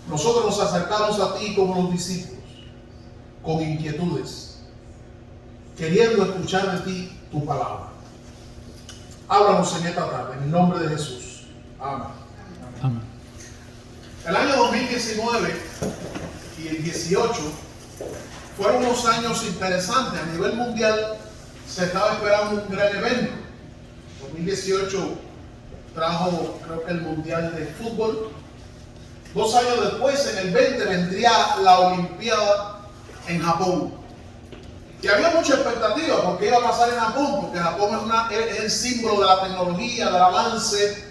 nosotros nos acercamos a ti como los discípulos, con inquietudes, queriendo escuchar de ti tu palabra. Háblanos en esta tarde, en el nombre de Jesús. Amén. Amén. El año 2019 y el 18 fueron unos años interesantes. A nivel mundial se estaba esperando un gran evento. 2018 trajo, creo que el Mundial de Fútbol. 2 años después, en el 20, vendría la Olimpiada en Japón. Y había mucha expectativa porque iba a pasar en Japón, porque Japón es el símbolo de la tecnología, del avance,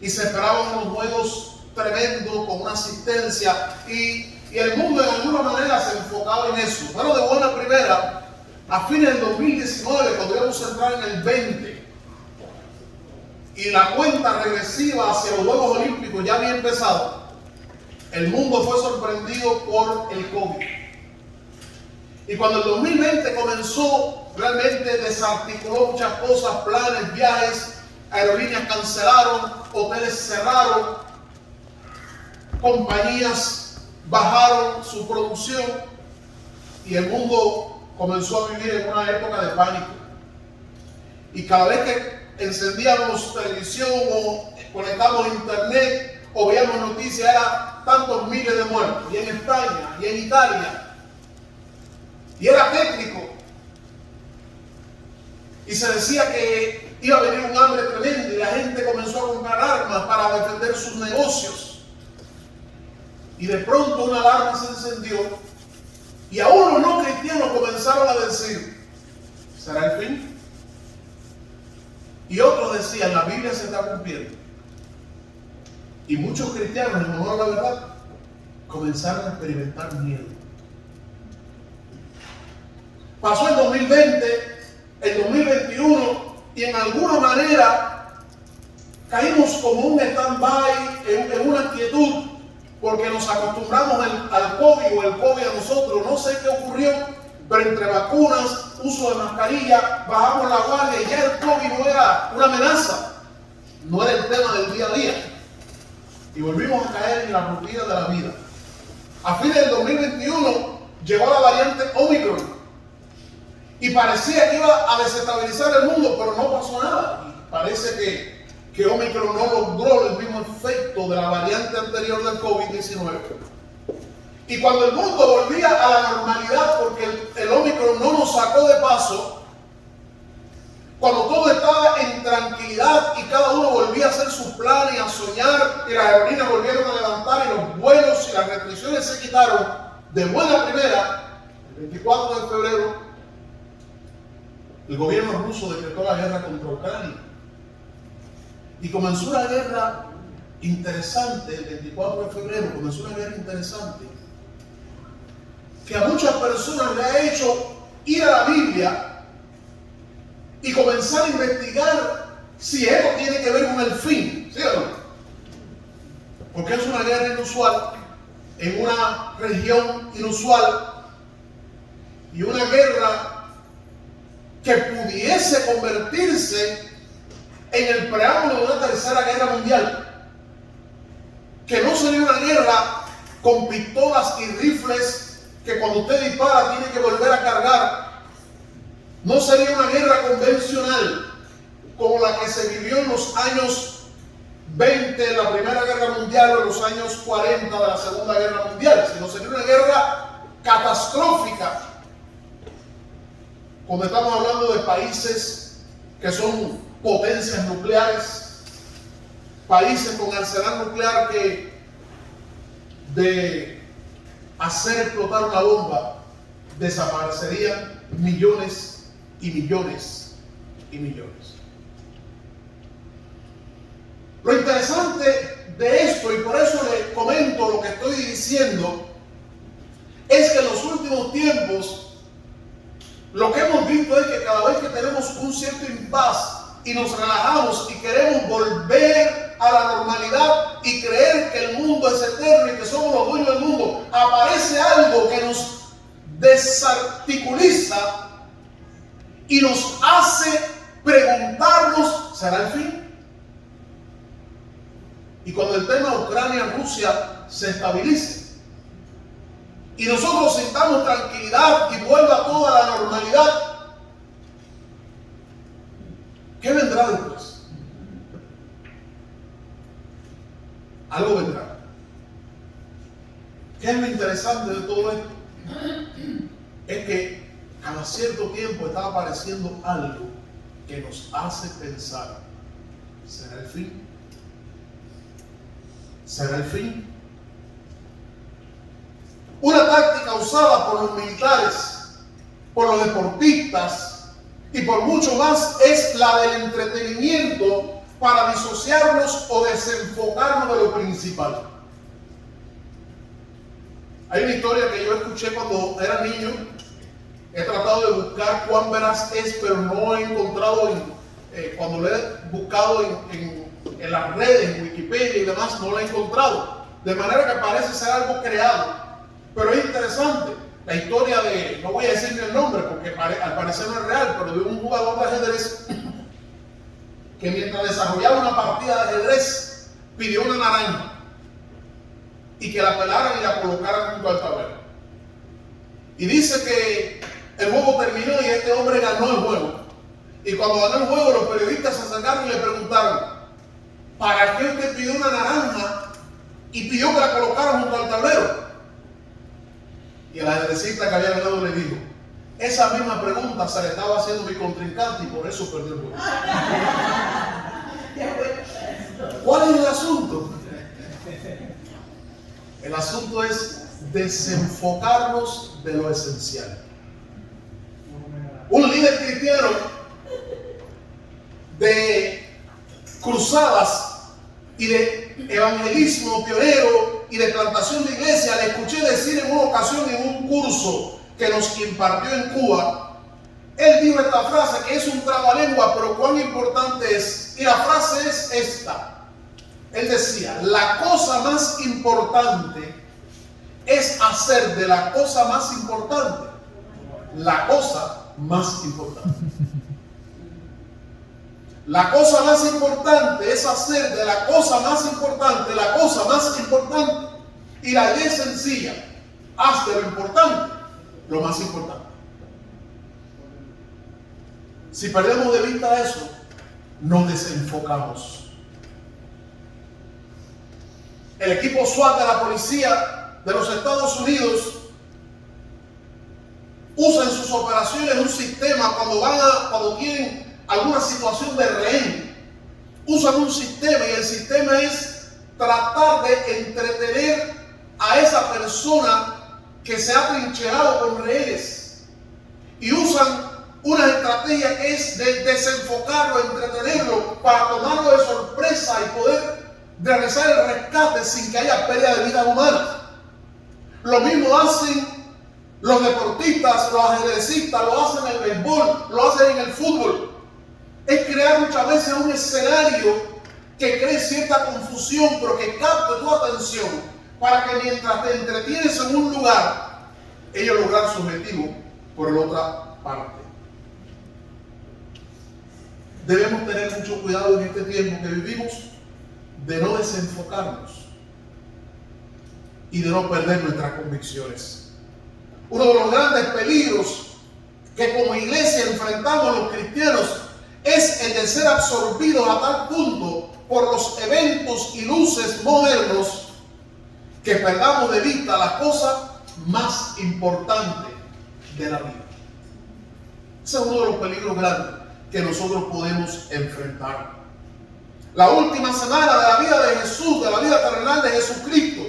y se esperaban unos juegos tremendos, con una asistencia, y el mundo de alguna manera se enfocaba en eso. Pero de buena primera, a fines del 2019, cuando íbamos a entrar en el 20, y la cuenta regresiva hacia los Juegos Olímpicos ya había empezado, el mundo fue sorprendido por el COVID. Y cuando el 2020 comenzó, realmente desarticuló muchas cosas, planes, viajes, aerolíneas cancelaron, hoteles cerraron, compañías bajaron su producción y el mundo comenzó a vivir en una época de pánico. Y cada vez que encendíamos televisión o conectamos internet o veíamos noticias, era tantos miles de muertos, y en España, y en Italia. Y era técnico. Y se decía que iba a venir un hambre tremendo y la gente comenzó a comprar armas para defender sus negocios. Y de pronto una alarma se encendió y aún los no cristianos comenzaron a decir, ¿será el fin? Y otros decían, la Biblia se está cumpliendo. Y muchos cristianos, en honor a la verdad, comenzaron a experimentar miedo. Pasó el 2020, el 2021, y en alguna manera caímos como un stand-by, en una quietud, porque nos acostumbramos al COVID o el COVID a nosotros. No sé qué ocurrió, pero entre vacunas, uso de mascarilla, bajamos la guardia y ya el COVID no era una amenaza, no era el tema del día a día. Y volvimos a caer en la rutina de la vida. A fines del 2021 llegó la variante Omicron. Y parecía que iba a desestabilizar el mundo, pero no pasó nada. Y parece que Omicron no logró el mismo efecto de la variante anterior del COVID-19. Y cuando el mundo volvía a la normalidad, porque el Omicron no nos sacó de paso, cuando todo estaba en tranquilidad y cada uno volvía a hacer sus planes, a soñar, y las aerolíneas volvieron a levantar, y los vuelos y las restricciones se quitaron, de buena primera, el 24 de febrero, el gobierno ruso decretó la guerra contra Ucrania. Y comenzó una guerra interesante, el 24 de febrero, comenzó una guerra interesante, que a muchas personas le ha hecho ir a la Biblia y comenzar a investigar si esto tiene que ver con el fin, ¿sí o no? Porque es una guerra inusual, en una región inusual, y una guerra que pudiese convertirse en el preámbulo de una tercera guerra mundial. Que no sería una guerra con pistolas y rifles que cuando usted dispara tiene que volver a cargar. No sería una guerra convencional como la que se vivió en los años 20 de la Primera Guerra Mundial o en los años 40 de la Segunda Guerra Mundial, sino sería una guerra catastrófica, cuando estamos hablando de países que son potencias nucleares, países con arsenal nuclear que de hacer explotar una bomba desaparecerían millones y millones y millones. Lo interesante de esto, y por eso le comento lo que estoy diciendo, es que en los últimos tiempos lo que hemos visto es que cada vez que tenemos un cierto impas y nos relajamos y queremos volver a la normalidad y creer que el mundo es eterno y que somos los dueños del mundo, aparece algo que nos desarticuliza y nos hace preguntarnos, ¿será el fin? y cuando el tema Ucrania-Rusia se estabilice y nosotros sintamos tranquilidad y vuelva toda la normalidad, ¿qué vendrá después? Algo vendrá. ¿Qué es lo interesante de todo esto? Es que cada cierto tiempo está apareciendo algo que nos hace pensar, ¿será el fin? ¿Será el fin? Una táctica usada por los militares, por los deportistas y por mucho más es la del entretenimiento para disociarnos o desenfocarnos de lo principal. Hay una historia que yo escuché cuando era niño. He tratado de buscar cuán veraz es, pero no he encontrado, cuando lo he buscado en las redes, en Wikipedia y demás, no lo he encontrado. De manera que parece ser algo creado. Pero es interesante. La historia de, no voy a decir ni el nombre porque al parecer no es real, pero de un jugador de ajedrez que mientras desarrollaba una partida de ajedrez pidió una naranja y que la pelaran y la colocaran junto al tablero. Y dice que el juego terminó y este hombre ganó el juego. Y cuando ganó el juego, los periodistas se acercaron y le preguntaron: ¿para qué usted pidió una naranja y pidió que la colocaran junto al tablero? Y el ajedrecista que había ganado le dijo: esa misma pregunta se le estaba haciendo mi contrincante y por eso perdió el juego. ¿Cuál es el asunto? El asunto es desenfocarnos de lo esencial. Un líder cristiano de cruzadas y de evangelismo pionero y de plantación de iglesia, le escuché decir en una ocasión en un curso que nos impartió en Cuba. Él dijo esta frase que es un trabalengua, pero cuán importante es. Y la frase es esta. Él decía: la cosa más importante es hacer de la cosa más importante la cosa más importante. La cosa más importante es hacer de la cosa más importante la cosa más importante. Y la idea es sencilla: haz de lo importante lo más importante. Si perdemos de vista eso, nos desenfocamos. El equipo SWAT de la policía de los Estados Unidos usa en sus operaciones un sistema cuando tienen alguna situación de rehén. Usan un sistema y el sistema es tratar de entretener a esa persona que se ha trincherado con rehenes. Y usan una estrategia que es de desenfocarlo, entretenerlo, para tomarlo de sorpresa y poder realizar el rescate sin que haya pérdida de vidas humanas. Lo mismo hacen los deportistas, los ajedrecistas, lo hacen en el béisbol, lo hacen en el fútbol. Es crear muchas veces un escenario que cree cierta confusión, pero que capte tu atención para que mientras te entretienes en un lugar, ellos logran su objetivo por la otra parte. Debemos tener mucho cuidado en este tiempo que vivimos de no desenfocarnos y de no perder nuestras convicciones. Uno de los grandes peligros que como iglesia enfrentamos los cristianos es el de ser absorbidos a tal punto por los eventos y luces modernos que perdamos de vista la cosa más importante de la vida. Ese es uno de los peligros grandes que nosotros podemos enfrentar. La última semana de la vida de Jesús, de la vida terrenal de Jesucristo,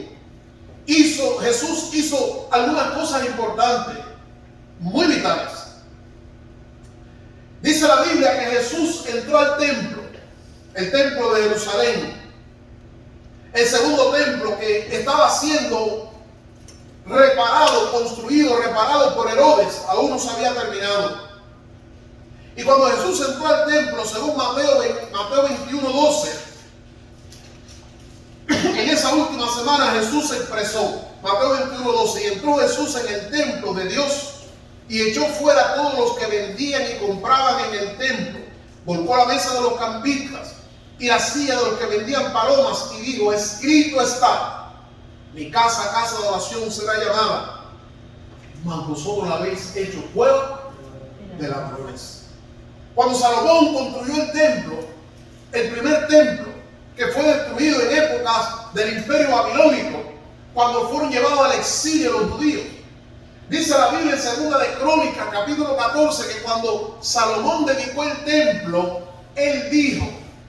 Jesús hizo algunas cosas importantes, muy vitales. Dice la Biblia que Jesús entró al templo, el templo de Jerusalén, el segundo templo que estaba siendo reparado por Herodes, aún no se había terminado. Y cuando Jesús entró al templo, según Mateo 21:12, en esa última semana Jesús se expresó, Mateo 21:12, y entró Jesús en el templo de Dios y echó fuera a todos los que vendían y compraban en el templo, volcó la mesa de los campistas y la silla de los que vendían palomas, y dijo: escrito está, mi casa, casa de oración será llamada, mas vosotros la habéis hecho cueva de ladrones. Cuando Salomón construyó el templo, el primer templo, que fue destruido en épocas del imperio babilónico, cuando fueron llevados al exilio los judíos, dice la Biblia en Segunda de Crónicas, capítulo 14, que cuando Salomón dedicó el templo, él dijo,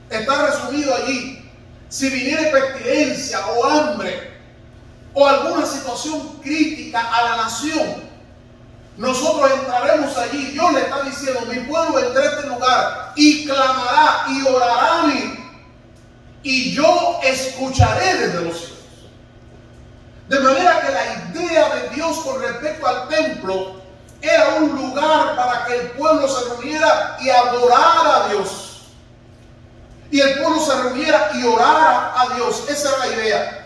está resumido allí: si viniere pestilencia o hambre o alguna situación crítica a la nación, nosotros entraremos allí. Dios le está diciendo: mi pueblo vendrá a este lugar y clamará y orará a mí, y yo escucharé desde los cielos. De manera que la idea de Dios con respecto al templo era un lugar para que el pueblo se reuniera y adorara a Dios. Y el pueblo se reuniera y orara a Dios. Esa era la idea.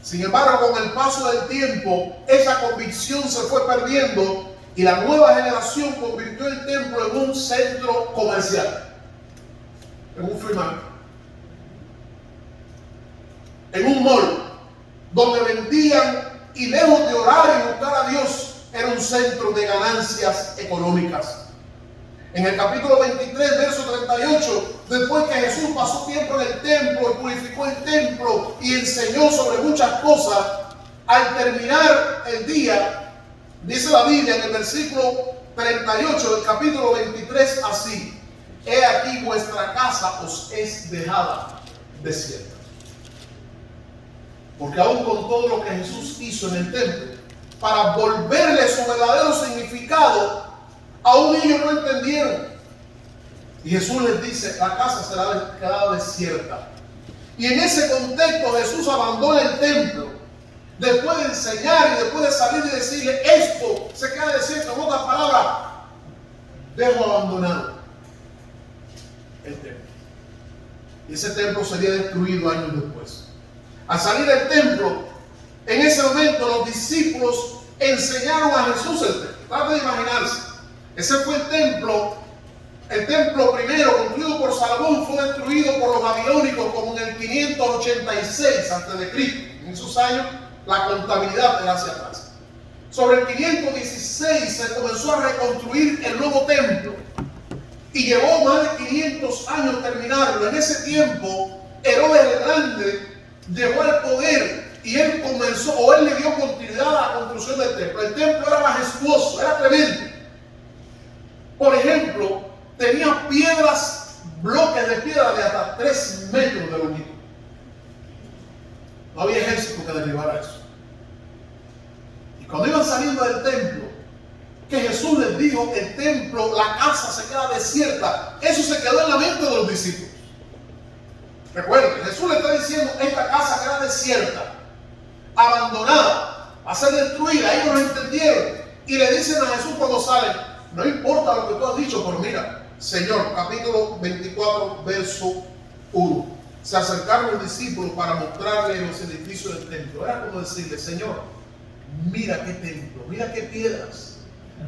Sin embargo, con el paso del tiempo, esa convicción se fue perdiendo y la nueva generación convirtió el templo en un centro comercial, en un free market, en un mall, donde vendían, y lejos de orar y buscar a Dios, era un centro de ganancias económicas. En el capítulo 23, verso 38, después que Jesús pasó tiempo en el templo y purificó el templo y enseñó sobre muchas cosas, al terminar el día, dice la Biblia en el versículo 38 del capítulo 23 así: he aquí vuestra casa os es dejada desierta. Porque aún con todo lo que Jesús hizo en el templo, para volverle su verdadero significado, aún ellos no entendieron. Y Jesús les dice: la casa será quedada desierta. Y en ese contexto Jesús abandona el templo, después de enseñar y después de salir y decirle: esto se queda desierto. En otras palabras, dejo abandonado el templo. Y ese templo sería destruido años después. Al salir del templo, en ese momento los discípulos enseñaron a Jesús el templo. Trata de imaginarse. Ese fue el templo primero construido por Salomón, fue destruido por los babilónicos como en el 586 a.C. En esos años la contabilidad era hacia atrás. Sobre el 516 se comenzó a reconstruir el nuevo templo y llevó más de 500 años terminarlo. En ese tiempo Herodes el Grande llegó al poder y él le dio continuidad a la construcción del templo. El templo era majestuoso, era tremendo. Por ejemplo, tenía bloques de piedra de hasta 3 metros de longitud. No había ejército que derribara eso. Y cuando iban saliendo del templo, que Jesús les dijo: el templo, la casa se queda desierta, eso se quedó en la mente de los discípulos. Recuerden, Jesús le está diciendo: esta casa queda desierta, abandonada, va a ser destruida. Ellos no entendieron y le dicen a Jesús cuando salen: no importa lo que tú has dicho, pero mira, Señor, capítulo 24, verso 1. Se acercaron los discípulos para mostrarle los edificios del templo. Era como decirle: Señor, mira qué templo, mira qué piedras,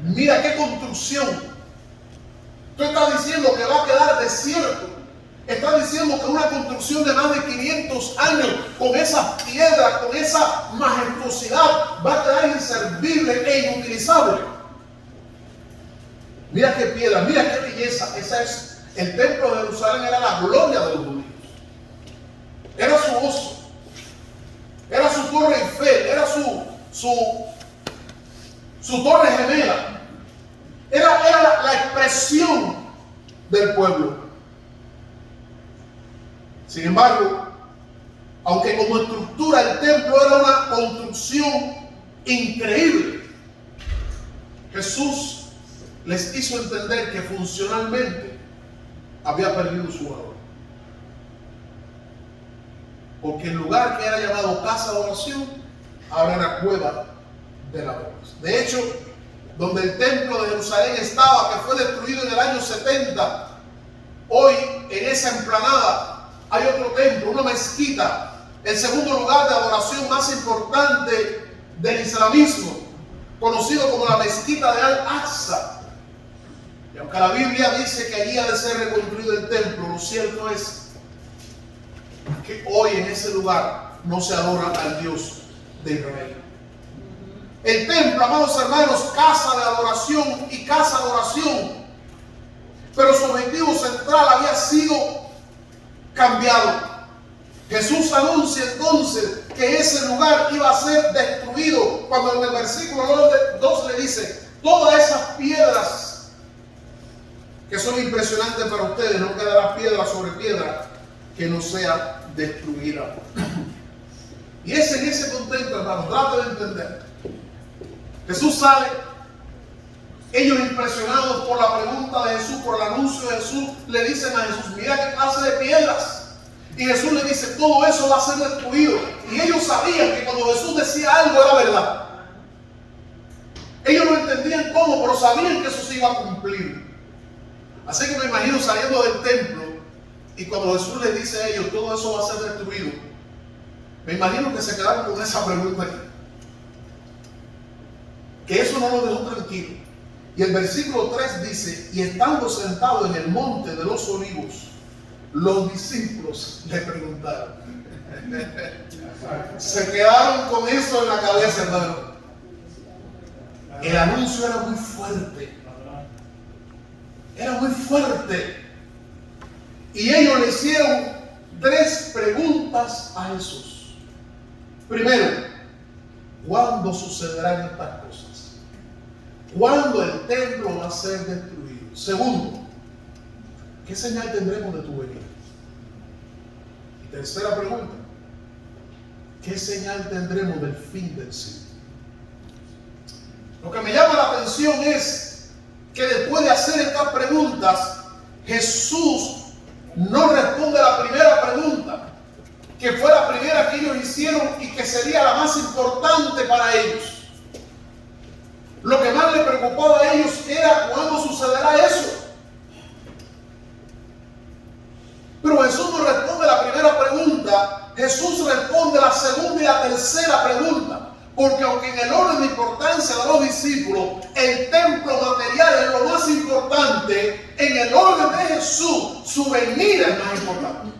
mira qué construcción. Tú estás diciendo que va a quedar desierto. Estás diciendo que una construcción de más de 500 años, con esas piedras, con esa majestuosidad, va a quedar inservible e inutilizable. Mira qué piedra, mira qué belleza. El templo de Jerusalén era la gloria de los judíos. Era su gozo. Era su torre Eiffel, era su torre gemela. Era la expresión del pueblo. Sin embargo, aunque como estructura el templo era una construcción increíble, Jesús les hizo entender que funcionalmente había perdido su valor. Porque el lugar que era llamado casa de oración ahora era cueva de ladrones. De hecho, donde el templo de Jerusalén estaba, que fue destruido en el año 70, hoy en esa explanada hay otro templo, una mezquita, el segundo lugar de adoración más importante del islamismo, conocido como la mezquita de Al-Aqsa. Y aunque la Biblia dice que allí ha de ser reconstruido el templo, lo cierto es que hoy en ese lugar no se adora al Dios de Israel. El templo, amados hermanos, casa de adoración y casa de oración, pero su objetivo central había sido cambiado. Jesús anuncia entonces que ese lugar iba a ser destruido cuando en el versículo 2 le dice: todas esas piedras que son impresionantes para ustedes, no quedará piedra sobre piedra que no sea destruida. Y es en ese contexto, hermanos, trate de entender. Jesús sale, ellos impresionados por la pregunta de Jesús, por el anuncio de Jesús, le dicen a Jesús: mira qué clase de piedras. Y Jesús le dice: todo eso va a ser destruido. Y ellos sabían que cuando Jesús decía algo era verdad. Ellos no entendían cómo, pero sabían que eso se iba a cumplir. Así que me imagino saliendo del templo, y cuando Jesús les dice a ellos: todo eso va a ser destruido, me imagino que se quedaron con esa pregunta aquí. Que eso no los dejó tranquilos. Y el versículo 3 dice: y estando sentado en el monte de los olivos, los discípulos le preguntaron. Se quedaron con eso en la cabeza, hermano. El anuncio era muy fuerte. Era muy fuerte. Y ellos le hicieron 3 preguntas a Jesús. Primero: ¿cuándo sucederán estas cosas? ¿Cuándo el templo va a ser destruido? Segundo: ¿qué señal tendremos de tu venida? Y tercera pregunta: ¿qué señal tendremos del fin del siglo? Lo que me llama la atención es que después de hacer estas preguntas, Jesús no responde a la primera pregunta, que fue la primera que ellos hicieron y que sería la más importante para ellos. Lo que más les preocupaba a ellos era cuándo sucederá eso. Pero Jesús no responde la primera pregunta, Jesús responde la segunda y la tercera pregunta. Porque aunque en el orden de importancia de los discípulos, el templo material es lo más importante, en el orden de Jesús, su venida es más importante.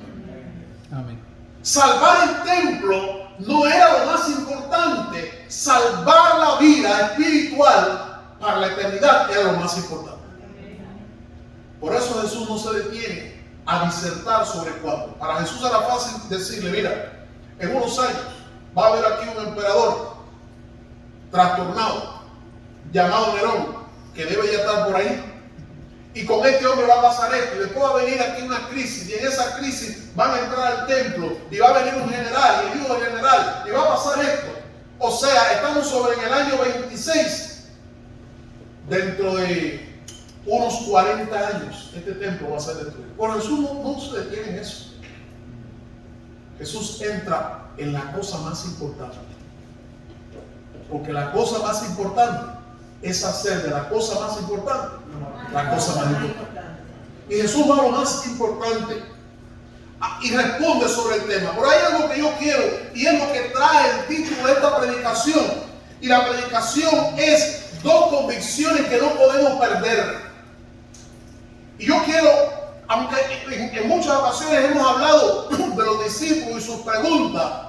Amén. Salvar el templo no era lo más importante, salvar la vida espiritual para la eternidad era lo más importante. Por eso Jesús no se detiene a disertar sobre cuándo. Para Jesús era fácil decirle: mira, en unos años va a haber aquí un emperador trastornado llamado Nerón, que debe ya estar por ahí, y con este hombre va a pasar esto, y después va a venir aquí una crisis, y en esa crisis van a entrar al templo, y va a venir un general, y el hijo del general, y va a pasar esto. O sea, estamos sobre en el año 26, dentro de unos 40 años, este templo va a ser destruido. Por Jesús no se detiene en eso. Jesús entra en la cosa más importante. Porque la cosa más importante es hacer de la cosa más importante la cosa más importante. Y Jesús va a lo más importante y responde sobre el tema. Pero hay algo que yo quiero, y es lo que trae el título de esta predicación. Y la predicación es 2 convicciones que no podemos perder. Y yo quiero, aunque en muchas ocasiones hemos hablado de los discípulos y sus preguntas,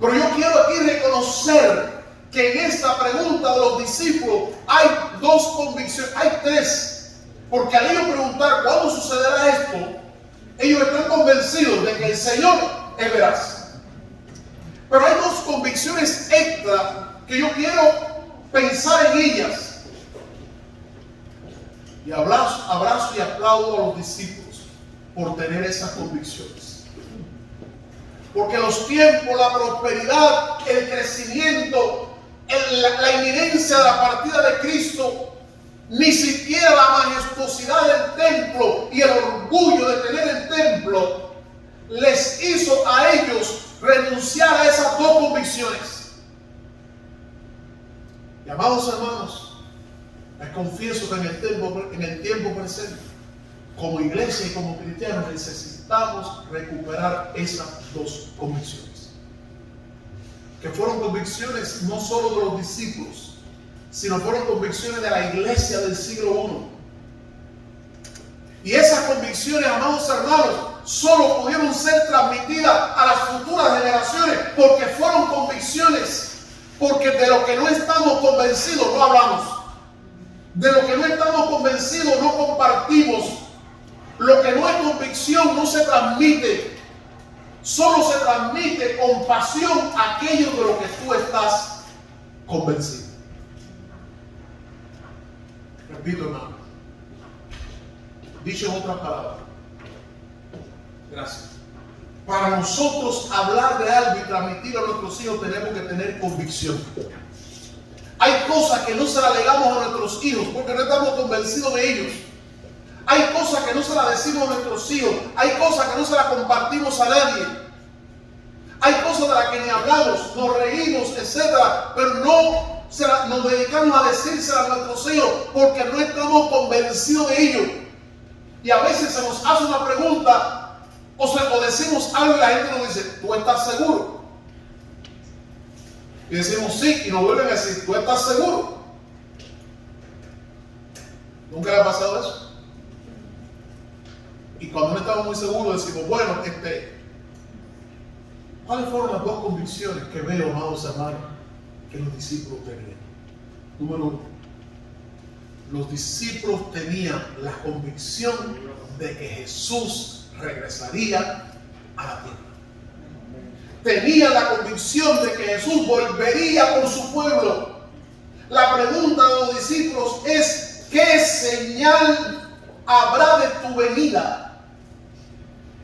pero yo quiero aquí reconocer que en esta pregunta de los discípulos hay 2 convicciones, hay 3. Porque al ellos preguntar cuándo sucederá esto, ellos están convencidos de que el Señor es veraz. Pero hay 2 convicciones extra que yo quiero pensar en ellas. Y abrazo y aplaudo a los discípulos por tener esas convicciones. Porque los tiempos, la prosperidad, el crecimiento, la inminencia de la partida de Cristo, ni siquiera la majestuosidad del templo y el orgullo de tener el templo les hizo a ellos renunciar a esas 2 convicciones. Y amados hermanos, les confieso que en el tiempo presente, como iglesia y como cristianos, necesitamos recuperar esas 2 convicciones. Que fueron convicciones no solo de los discípulos, sino fueron convicciones de la iglesia del siglo I. Y esas convicciones, amados hermanos, solo pudieron ser transmitidas a las futuras generaciones porque fueron convicciones. Porque de lo que no estamos convencidos no hablamos. De lo que no estamos convencidos no compartimos. Lo que no es convicción no se transmite. Solo se transmite con pasión aquello de lo que tú estás convencido. Repito, hermano. Dicho en otras palabras. Gracias. Para nosotros hablar de algo y transmitirlo a nuestros hijos tenemos que tener convicción. Hay cosas que no se las legamos a nuestros hijos porque no estamos convencidos de ellos. Hay cosas que no se las decimos a nuestros hijos. Hay cosas que no se las compartimos a nadie. Hay cosas de las que ni hablamos, nos reímos, etc. Pero no nos dedicamos a decírselas a nuestros hijos porque no estamos convencidos de ellos. Y a veces se nos hace una pregunta o decimos algo y la gente nos dice, ¿tú estás seguro? Y decimos sí, y nos vuelven a decir, ¿tú estás seguro? ¿Nunca le ha pasado eso? Y cuando no estamos muy seguros decimos, bueno, ¿cuáles fueron las dos convicciones que veo, amados hermanos, que los discípulos tenían? Número uno, los discípulos tenían la convicción de que Jesús regresaría a la tierra. Tenían la convicción de que Jesús volvería por su pueblo. La pregunta de los discípulos es, ¿qué señal habrá de tu venida?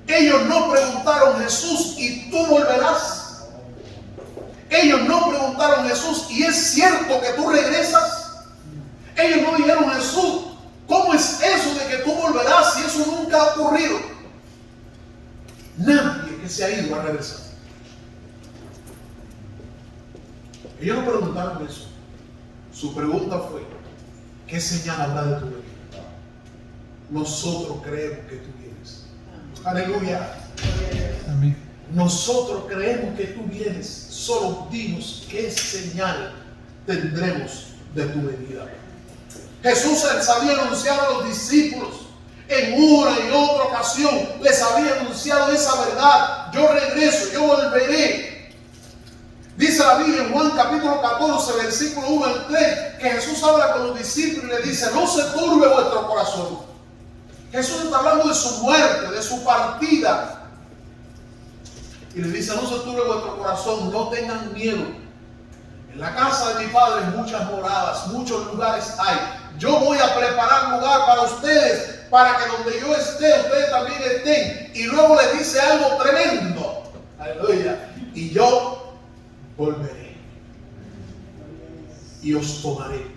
Ellos no preguntaron, Jesús, ¿y tú volverás? Ellos no preguntaron, Jesús, ¿y es cierto que tú regresas? Ellos no dijeron, Jesús, ¿cómo es eso de que tú volverás si eso nunca ha ocurrido? Nadie que se ha ido a regresar. Ellos no preguntaron eso. Su pregunta fue, ¿qué señal habrá de tu venida? Nosotros creemos que tú vienes. Aleluya. Amén. Nosotros creemos que tú vienes. Solo dinos qué señal tendremos de tu venida. Jesús les había anunciado a los discípulos en una y otra ocasión, les había anunciado esa verdad. Yo regreso, yo volveré. Dice la Biblia en Juan capítulo 14, versículo 1 al 3, que Jesús habla con los discípulos y les dice, no se turbe vuestro corazón. Jesús está hablando de su muerte, de su partida. Y les dice, no se turbe vuestro corazón, no tengan miedo. En la casa de mi Padre muchas moradas, muchos lugares hay. Yo voy a preparar lugar para ustedes, para que donde yo esté, ustedes también estén. Y luego les dice algo tremendo. Aleluya. Y yo volveré. Y os tomaré.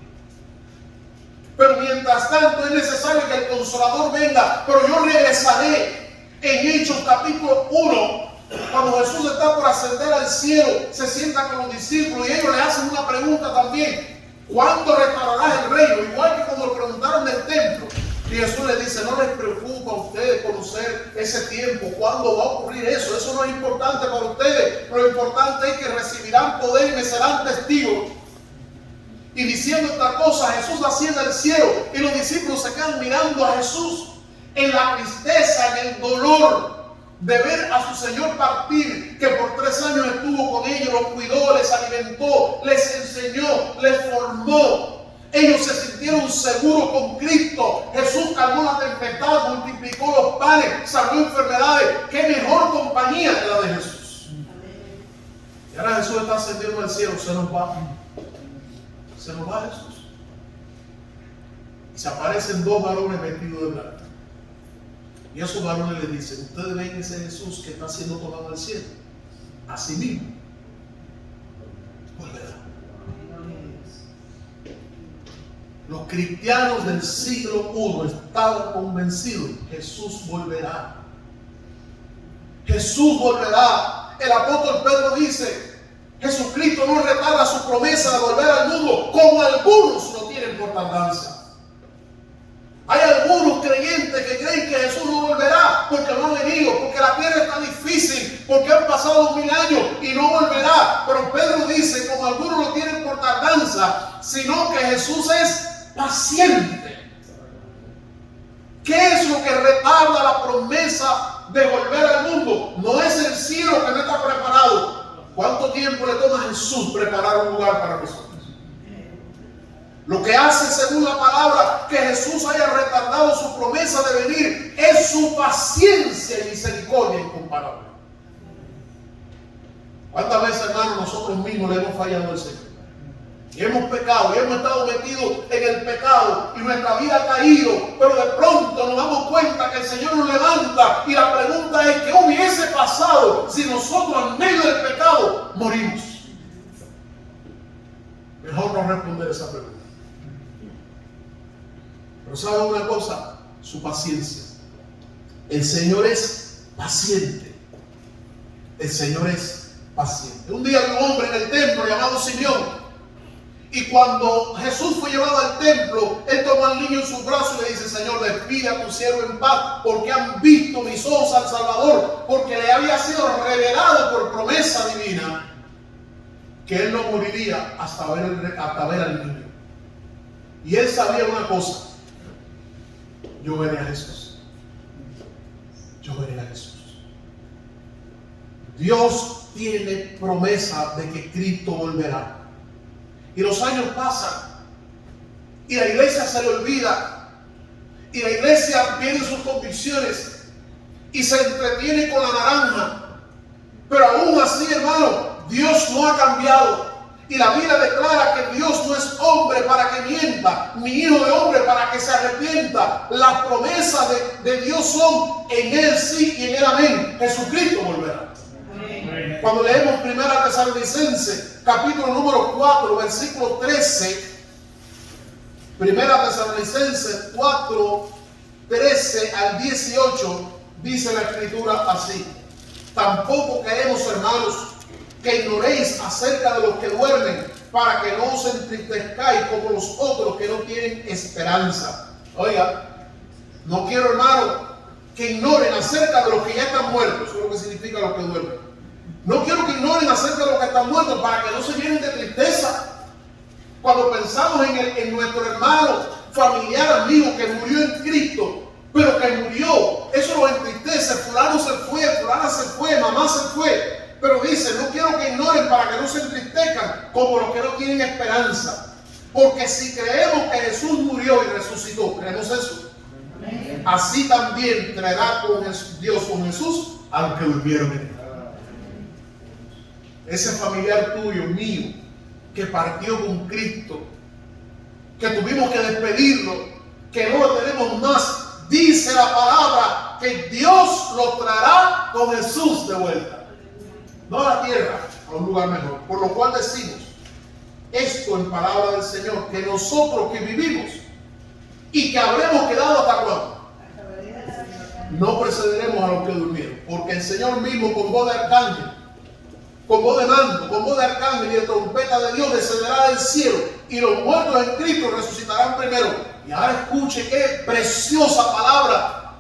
Pero mientras tanto es necesario que el Consolador venga. Pero yo regresaré. En Hechos capítulo 1. Cuando Jesús está por ascender al cielo, se sienta con los discípulos y ellos le hacen una pregunta también. ¿Cuándo restaurarás el reino? Igual que cuando le preguntaron del templo. Y Jesús les dice, no les preocupa a ustedes conocer ese tiempo, cuándo va a ocurrir eso. Eso no es importante para ustedes. Lo importante es que recibirán poder y me serán testigos. Y diciendo esta cosa, Jesús asciende al cielo y los discípulos se quedan mirando a Jesús en la tristeza, en el dolor de ver a su Señor partir, que por 3 años estuvo con ellos, los cuidó, les alimentó, les enseñó, les formó. Ellos se sintieron seguros con Cristo. Jesús calmó la tempestad, multiplicó los panes, sanó enfermedades. ¡Qué mejor compañía que la de Jesús! Y ahora Jesús está ascendiendo al cielo, se nos va. Se nos va Jesús. Y se aparecen 2 varones vestidos de blanco. Y esos varones le dicen, ustedes ven ese Jesús que está siendo tomado al cielo. Así mismo volverá. Los cristianos del siglo I estaban convencidos, Jesús volverá. Jesús volverá. El apóstol Pedro dice, Jesucristo no retarda su promesa de volver al mundo, como algunos lo tienen por tardanza. Hay algunos creyentes que creen que Jesús no volverá porque no ha venido, porque la tierra está difícil, porque han pasado 2000 años y no volverá. Pero Pedro dice, como algunos lo tienen por tardanza, sino que Jesús es paciente. ¿Qué es lo que retarda la promesa de volver al mundo? No es el cielo que no está preparado. ¿Cuánto tiempo le toma a Jesús preparar un lugar para nosotros? Lo que hace, según la palabra, que Jesús haya retardado su promesa de venir es su paciencia y misericordia incomparable. ¿Cuántas veces, hermanos, nosotros mismos le hemos fallado al Señor? Y hemos pecado, y hemos estado metidos en el pecado, y nuestra vida ha caído, pero de pronto nos damos cuenta que el Señor nos levanta, y la pregunta es, ¿qué hubiese pasado si nosotros en medio del pecado morimos? Mejor no responder esa pregunta. Pero ¿saben una cosa? Su paciencia. El Señor es paciente. El Señor es paciente. Un día había un hombre en el templo llamado Simeón. Y cuando Jesús fue llevado al templo, él tomó al niño en sus brazos y le dice: Señor, despide a tu siervo en paz, porque han visto mis ojos al Salvador, porque le había sido revelado por promesa divina que él no moriría hasta ver al niño. Y él sabía una cosa: yo veré a Jesús. Yo veré a Jesús. Dios tiene promesa de que Cristo volverá. Y los años pasan. Y la iglesia se le olvida. Y la iglesia pierde sus convicciones. Y se entretiene con la naranja. Pero aún así, hermano, Dios no ha cambiado. Y la Biblia declara que Dios no es hombre para que mienta, ni hijo de hombre para que se arrepienta. Las promesas de Dios son en Él sí y en Él amén. Jesucristo volverá. Amén. Cuando leemos 1 Tesalonicenses, capítulo número 4, versículo 13. 1 Tesalonicenses 4, 13 al 18, dice la Escritura así: tampoco queremos, hermanos, que ignoréis acerca de los que duermen, para que no os entristezcáis como los otros que no tienen esperanza. Oiga, no quiero, hermano, que ignoren acerca de los que ya están muertos. Eso es lo que significa los que duermen. No quiero que ignoren acerca de los que están muertos, para que no se llenen de tristeza. Cuando pensamos en nuestro hermano, familiar, amigo que murió en Cristo, pero que murió, eso nos entristece. Fulano se fue, fulana se fue, mamá se fue. Pero dice: no quiero que ignoren para que no se entristezcan como los que no tienen esperanza. Porque si creemos que Jesús murió y resucitó, ¿creemos eso? Amén. Así también traerá Dios con Jesús a los que durmieron en él. Ese familiar tuyo, mío, que partió con Cristo, que tuvimos que despedirlo, que no lo tenemos más, dice la palabra que Dios lo traerá con Jesús de vuelta. No a la tierra, a un lugar mejor. Por lo cual decimos esto en palabra del Señor, que nosotros que vivimos y que habremos quedado hasta cuándo, no precederemos a los que durmieron, porque el Señor mismo, con voz de arcángel, con voz de mando, con voz de arcángel y de trompeta de Dios, descenderá del cielo, y los muertos en Cristo resucitarán primero. Y ahora escuche qué preciosa palabra.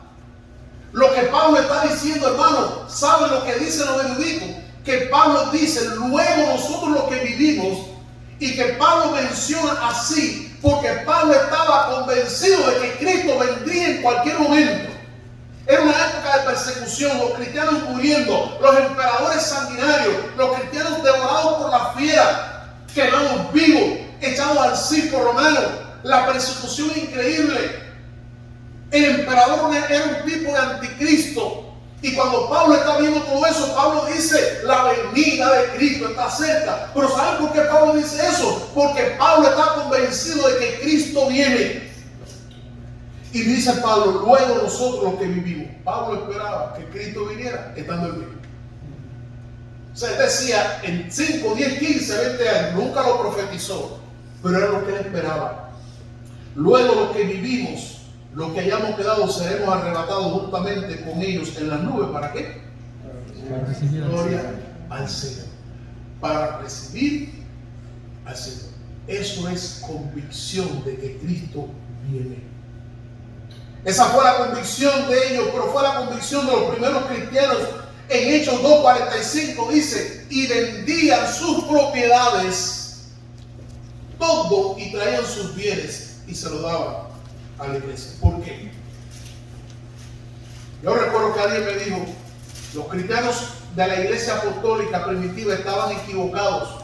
Lo que Pablo está diciendo, hermano, ¿sabe lo que dicen los eruditos? Que Pablo dice: luego nosotros los que vivimos, y que Pablo menciona así porque Pablo estaba convencido de que Cristo vendría en cualquier momento. Era una época de persecución, los cristianos muriendo, los emperadores sanguinarios, los cristianos devorados por la fiera, quemados vivos, echados al circo romano, la persecución increíble. El emperador era un tipo de anticristo. Y cuando Pablo está viendo todo eso, Pablo dice: la venida de Cristo está cerca. Pero ¿saben por qué Pablo dice eso? Porque Pablo está convencido de que Cristo viene. Y dice Pablo: luego nosotros los que vivimos. Pablo esperaba que Cristo viniera estando en vida. O sea, él decía en 5, 10, 15, 20 años, nunca lo profetizó, pero era lo que él esperaba. Luego los que vivimos, los que hayamos quedado, seremos arrebatados juntamente con ellos en las nubes. ¿Para qué? Para recibir gloria al Señor. Para recibir al Señor. Eso es convicción de que Cristo viene. Esa fue la convicción de ellos, pero fue la convicción de los primeros cristianos. En Hechos 2:45 dice: y vendían sus propiedades, todo, y traían sus bienes y se lo daban a la iglesia. ¿Por qué? Yo recuerdo que alguien me dijo, los cristianos de la iglesia apostólica primitiva estaban equivocados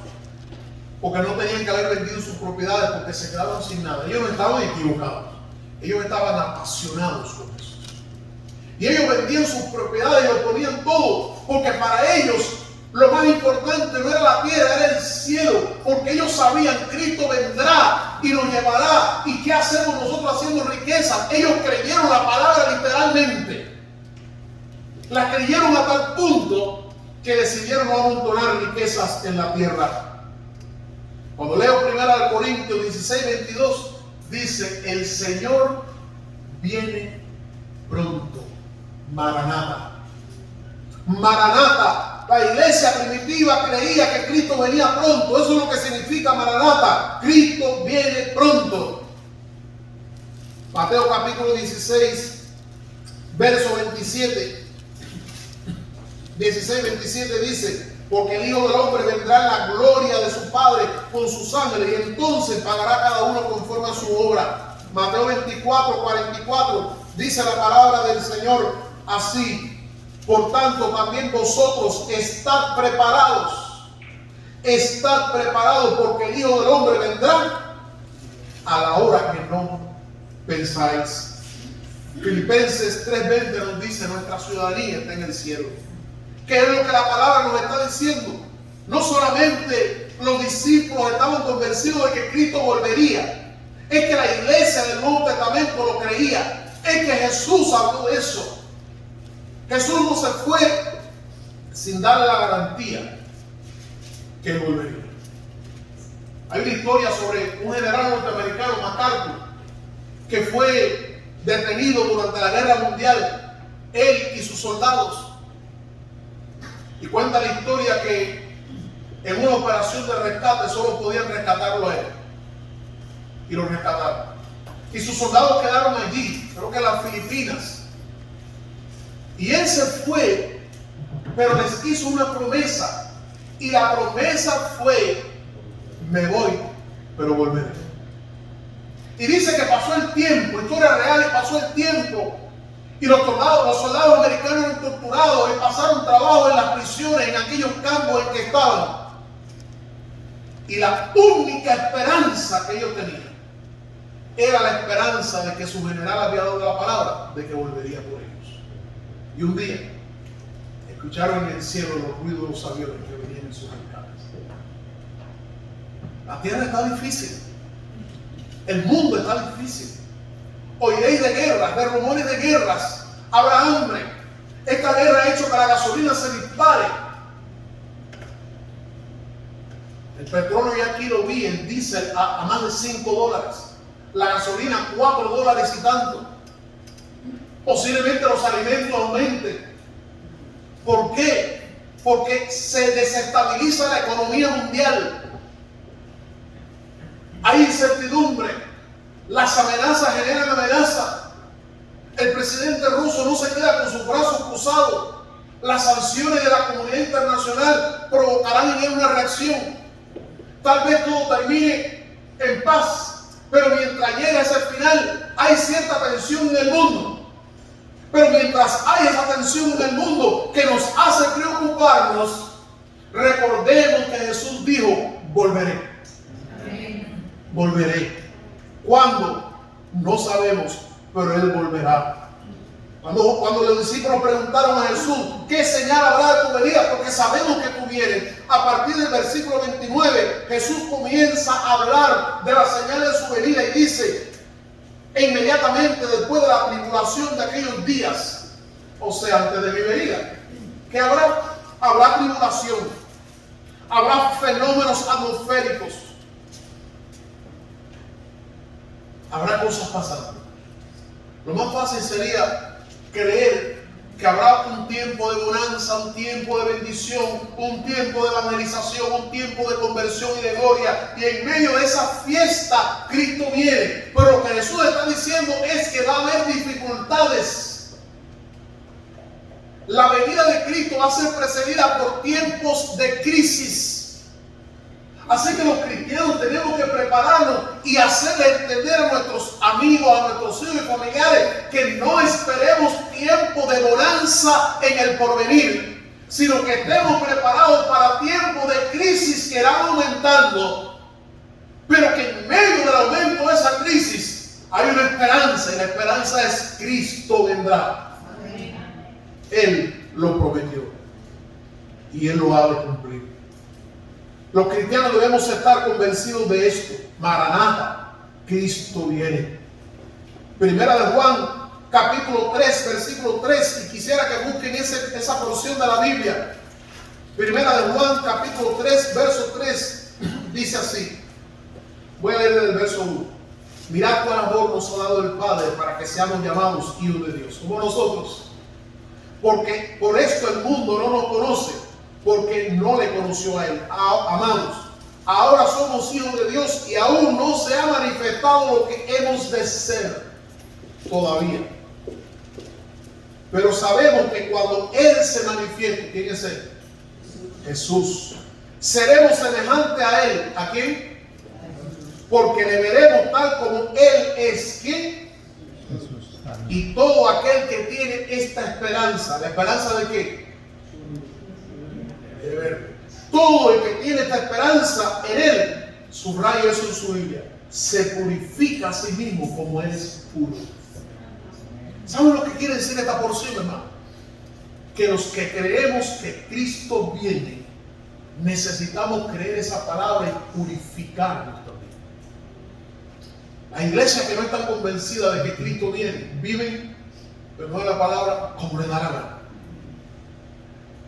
porque no tenían que haber vendido sus propiedades porque se quedaban sin nada. Ellos no estaban equivocados, ellos estaban apasionados con eso. Y ellos vendían sus propiedades y lo ponían todo, porque para ellos lo más importante no era la tierra, era el cielo, porque ellos sabían, Cristo vendrá y nos llevará. ¿Y qué hacemos nosotros haciendo riquezas? Ellos creyeron la palabra literalmente. La creyeron a tal punto que decidieron no amontonar riquezas en la tierra. Cuando leo 1 Corintios 16, 22, dice, el Señor viene pronto. Maranata. Maranata. La iglesia primitiva creía que Cristo venía pronto. Eso es lo que significa Maranata. Cristo viene pronto. Mateo capítulo 16, verso 27. 16-27 dice, porque el Hijo del Hombre vendrá en la gloria de su Padre con sus ángeles y entonces pagará cada uno conforme a su obra. Mateo 24-44 dice la palabra del Señor así, por tanto también vosotros estad preparados porque el Hijo del Hombre vendrá a la hora que no pensáis. Filipenses 3:20 nos dice, nuestra ciudadanía está en el cielo. ¿Qué es lo que la palabra nos está diciendo? No solamente los discípulos estaban convencidos de que Cristo volvería, es que la iglesia del Nuevo Testamento lo creía, es que Jesús habló de eso. Jesús no se fue sin darle la garantía que él volvería. Hay una historia sobre un general norteamericano, MacArthur, que fue detenido durante la Guerra Mundial, él y sus soldados. Y cuenta la historia que en una operación de rescate solo podían rescatarlo a él. Y lo rescataron. Y sus soldados quedaron allí, creo que en las Filipinas. Y él se fue, pero les hizo una promesa. Y la promesa fue, me voy, pero volveré. Y dice que pasó el tiempo, historia real, y pasó el tiempo. Y los soldados americanos eran torturados y pasaron trabajo en las prisiones, en aquellos campos en que estaban. Y la única esperanza que ellos tenían era la esperanza de que su general había dado la palabra de que volvería por ellos. Y un día escucharon en el cielo los ruidos de los aviones que venían en sus escalas. La tierra está difícil. El mundo está difícil. Oiréis de guerras, de rumores de guerras. Habrá hambre. Esta guerra ha hecho que la gasolina se dispare. El petróleo ya aquí lo vi, el diésel a más de $5. La gasolina $4 y tanto. Posiblemente los alimentos aumenten. ¿Por qué? Porque se desestabiliza la economía mundial. Hay incertidumbre. Las amenazas generan amenazas. El presidente ruso no se queda con sus brazos cruzados. Las sanciones de la comunidad internacional provocarán en él una reacción. Tal vez todo termine en paz, pero mientras llegue ese final, hay cierta tensión en el mundo. Pero mientras hay esa tensión en el mundo que nos hace preocuparnos, recordemos que Jesús dijo, volveré. Volveré. ¿Cuándo? No sabemos, pero Él volverá. Cuando los discípulos preguntaron a Jesús, ¿qué señal habrá de tu venida? Porque sabemos que tú vienes. A partir del versículo 29, Jesús comienza a hablar de la señal de su venida y dice, e inmediatamente después de la tribulación de aquellos días, o sea, antes de mi venida, ¿qué habrá? Habrá tribulación, habrá fenómenos atmosféricos, habrá cosas pasando. Lo más fácil sería creer que habrá un tiempo de bonanza, un tiempo de bendición, un tiempo de evangelización, un tiempo de conversión y de gloria. Y en medio de esa fiesta, Cristo viene. Pero lo que Jesús está diciendo es que va a haber dificultades. La venida de Cristo va a ser precedida por tiempos de crisis. Así que los cristianos tenemos que prepararnos y hacerle entender a nuestros amigos, a nuestros hijos y familiares que no esperemos tiempo de bonanza en el porvenir, sino que estemos preparados para tiempos de crisis que irán aumentando, pero que en medio del aumento de esa crisis hay una esperanza, y la esperanza es Cristo vendrá. Él lo prometió y Él lo ha de cumplir. Los cristianos debemos estar convencidos de esto. Maranata, Cristo viene. Primera de Juan, capítulo 3, versículo 3, y quisiera que busquen esa porción de la Biblia. Primera de Juan, capítulo 3, verso 3, dice así. Voy a leer el verso 1. Mirad cuál amor nos ha dado el Padre para que seamos llamados hijos de Dios, como nosotros. Porque por esto el mundo no nos conoce, porque no le conoció a Él. Amados, ahora somos hijos de Dios y aún no se ha manifestado lo que hemos de ser todavía. Pero sabemos que cuando Él se manifieste, ¿quién es Él? Jesús. Seremos semejantes a Él. ¿A quién? Porque le veremos tal como Él es. ¿Quién? Jesús. Amén. Y todo aquel que tiene esta esperanza, ¿la esperanza de qué? De ver. Todo el que tiene esta esperanza en Él, subrayo eso en su Biblia, se purifica a sí mismo como Él es puro. ¿Saben lo que quiere decir esta porción, hermano? Que los que creemos que Cristo viene, necesitamos creer esa palabra y purificar nuestra vida. La iglesia que no está convencida de que Cristo viene, viven, perdón la palabra, como le da la gana.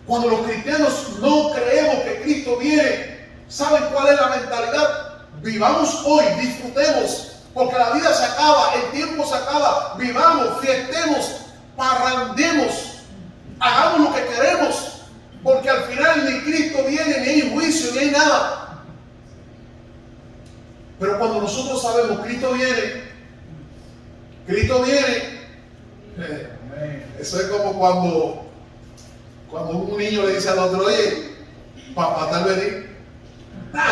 Cuando los cristianos no creemos que Cristo viene, ¿saben cuál es la mentalidad? Vivamos hoy, disfrutemos, porque la vida se acaba, el tiempo se acaba. Vivamos, fiestemos, parrandemos, hagamos lo que queremos, porque al final ni Cristo viene, ni hay juicio, ni hay nada. Pero cuando nosotros sabemos Cristo viene, eso es como cuando un niño le dice al otro, oye, papá tal venir.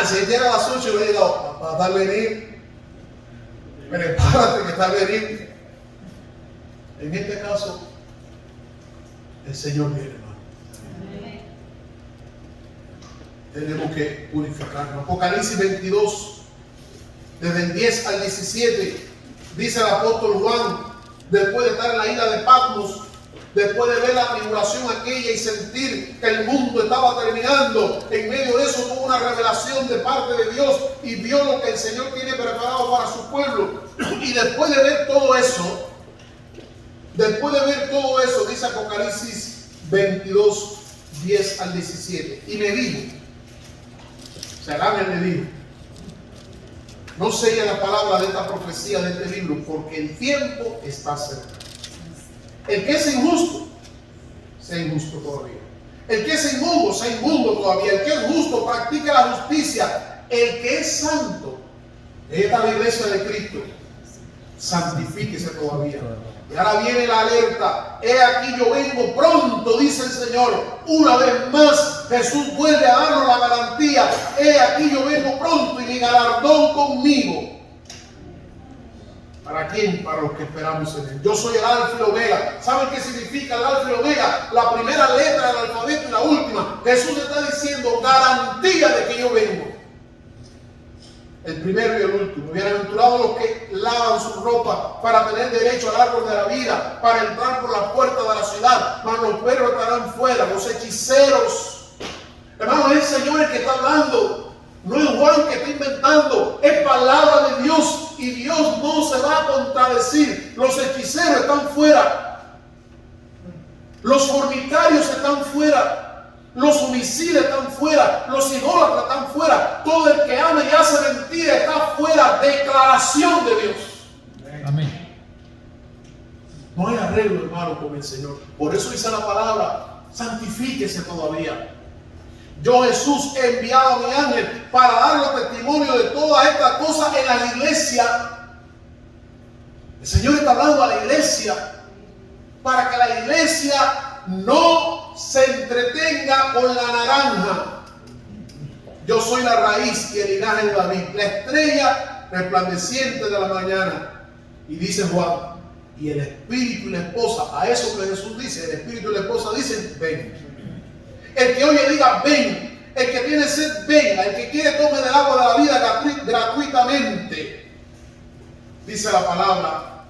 Si él llega a las 8 y le dice, papá tal venir, prepárate que tal venir. En este caso, el Señor viene, hermano. Tenemos que purificarnos. Apocalipsis 22, desde el 10 al 17, dice el apóstol Juan, después de estar en la isla de Patmos, después de ver la tribulación aquella y sentir que el mundo estaba terminando, en medio de eso tuvo una revelación de parte de Dios y vio lo que el Señor tiene preparado para su pueblo. Y después de ver todo eso, dice Apocalipsis 22, 10 al 17, y me dijo, me dijo, no selle la palabra de esta profecía de este libro, porque el tiempo está cerca. El que es injusto, sea injusto todavía. El que es inmundo, sea inmundo todavía. El que es justo, practique la justicia. El que es santo, esta es la iglesia de Cristo, santifíquese todavía. Y ahora viene la alerta. He aquí yo vengo pronto, dice el Señor. Una vez más, Jesús vuelve a darnos la garantía. He aquí yo vengo pronto y mi galardón conmigo. ¿Para quién? Para los que esperamos en Él. Yo soy el Alfa y el Omega. ¿Saben qué significa el Alfa y el Omega? La primera letra del alfabeto y la última. Jesús está diciendo garantía de que yo vengo. El primero y el último. Bienaventurados los que lavan su ropa para tener derecho al árbol de la vida, para entrar por la puerta de la ciudad. Mas los perros estarán fuera, los hechiceros. Hermano, es el Señor el que está hablando. No es Juan que está inventando, es palabra de Dios y Dios no se va a contradecir. Los hechiceros están fuera, los fornicarios están fuera, los homicidas están fuera, los idólatras están fuera, todo el que ama y hace mentira está fuera. Declaración de Dios. Amén. No hay arreglo, hermano, con el Señor. Por eso dice la palabra, santifíquese todavía. Yo, Jesús, he enviado a mi ángel para darle testimonio de todas estas cosas en la iglesia. El Señor está hablando a la iglesia para que la iglesia no se entretenga con la naranja. Yo soy la raíz y el linaje de David, la estrella resplandeciente de la mañana. Y dice Juan, y el espíritu y la esposa, a eso que Jesús dice, el espíritu y la esposa dicen, ven. El que oye diga, ven. El que tiene sed, venga. El que quiere tome del agua de la vida gratuitamente. Dice la palabra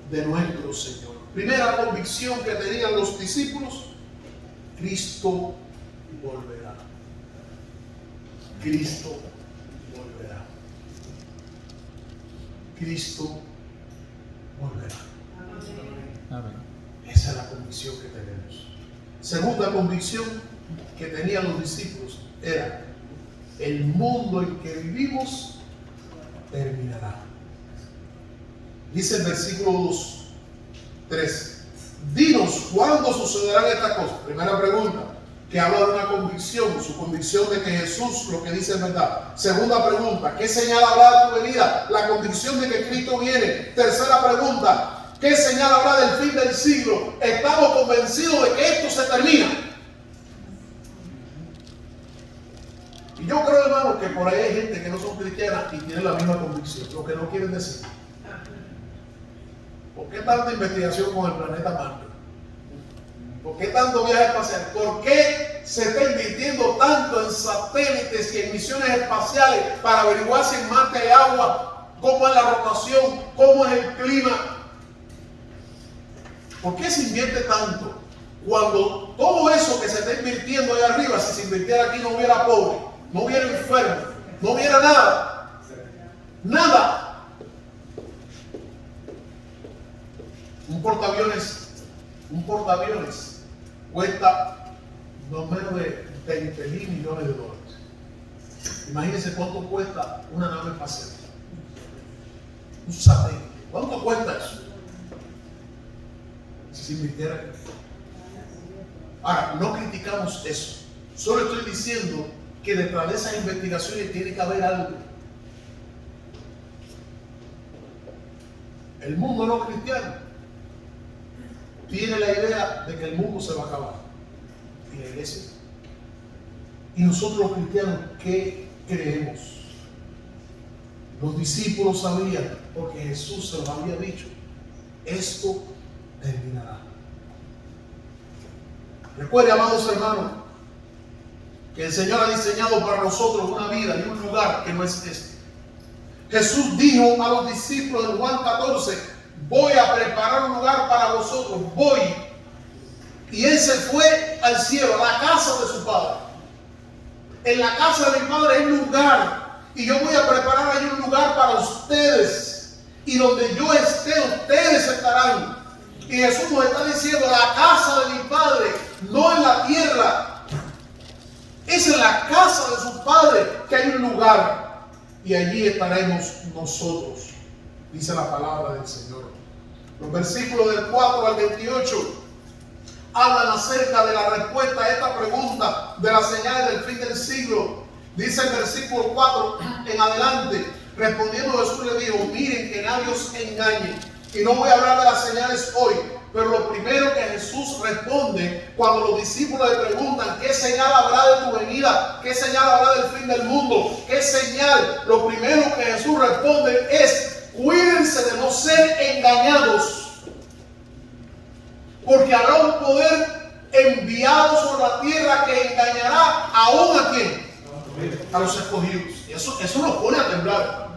de nuestro Señor. Primera convicción que tenían los discípulos: Cristo volverá. Cristo volverá. Cristo volverá. Amén. Esa es la convicción que tenemos. Segunda convicción que tenían los discípulos era: el mundo en que vivimos terminará. Dice el versículo 2, 3. Dinos cuándo sucederán estas cosas. Primera pregunta, que habla de una convicción, su convicción de que Jesús lo que dice es verdad. Segunda pregunta, ¿qué señal habrá de tu venida? La convicción de que Cristo viene. Tercera pregunta, ¿qué señal habrá del fin del siglo? Estamos convencidos de que esto se termina. Y yo creo, hermano, que por ahí hay gente que no son cristianas y tienen la misma convicción, lo que no quieren decir. ¿Por qué tanta investigación con el planeta Marte? ¿Por qué tanto viaje espacial? ¿Por qué se está invirtiendo tanto en satélites y en misiones espaciales para averiguar si en Marte hay agua, cómo es la rotación, cómo es el clima? ¿Por qué se invierte tanto? Cuando todo eso que se está invirtiendo allá arriba, si se invirtiera aquí no hubiera pobre, no hubiera enfermo, no hubiera nada. Nada. Un portaaviones cuesta no menos de 20.000 millones de dólares. Imagínense cuánto cuesta una nave espacial. Un satélite. ¿Cuánto cuesta eso? Si se invirtiera aquí. Ahora, no criticamos eso. Solo estoy diciendo que detrás de esas investigaciones tiene que haber algo. El mundo no cristiano tiene la idea de que el mundo se va a acabar. Y la iglesia. Y nosotros los cristianos, ¿qué creemos? Los discípulos sabían, porque Jesús se los había dicho, esto terminará. Recuerde, amados hermanos, que el Señor ha diseñado para nosotros una vida y un lugar que no es este. Jesús dijo a los discípulos en Juan 14, voy a preparar un lugar para vosotros, voy. Y Él se fue al cielo, a la casa de su Padre. En la casa de mi Padre hay un lugar, y yo voy a preparar ahí un lugar para ustedes. Y donde yo esté, ustedes estarán. Y Jesús nos está diciendo, la casa de mi Padre, no en la tierra. Es en la casa de su Padre que hay un lugar. Y allí estaremos nosotros, dice la palabra del Señor. Los versículos del 4 al 28 hablan acerca de la respuesta a esta pregunta de las señales del fin del siglo. Dice el versículo 4 en adelante, respondiendo Jesús le dijo, miren que nadie os engañe. Y no voy a hablar de las señales hoy, pero lo primero que Jesús responde cuando los discípulos le preguntan ¿qué señal habrá de tu venida? ¿Qué señal habrá del fin del mundo? ¿Qué señal? Lo primero que Jesús responde es cuídense de no ser engañados, porque habrá un poder enviado sobre la tierra que engañará aún a quién, a los escogidos. Y eso nos pone a temblar.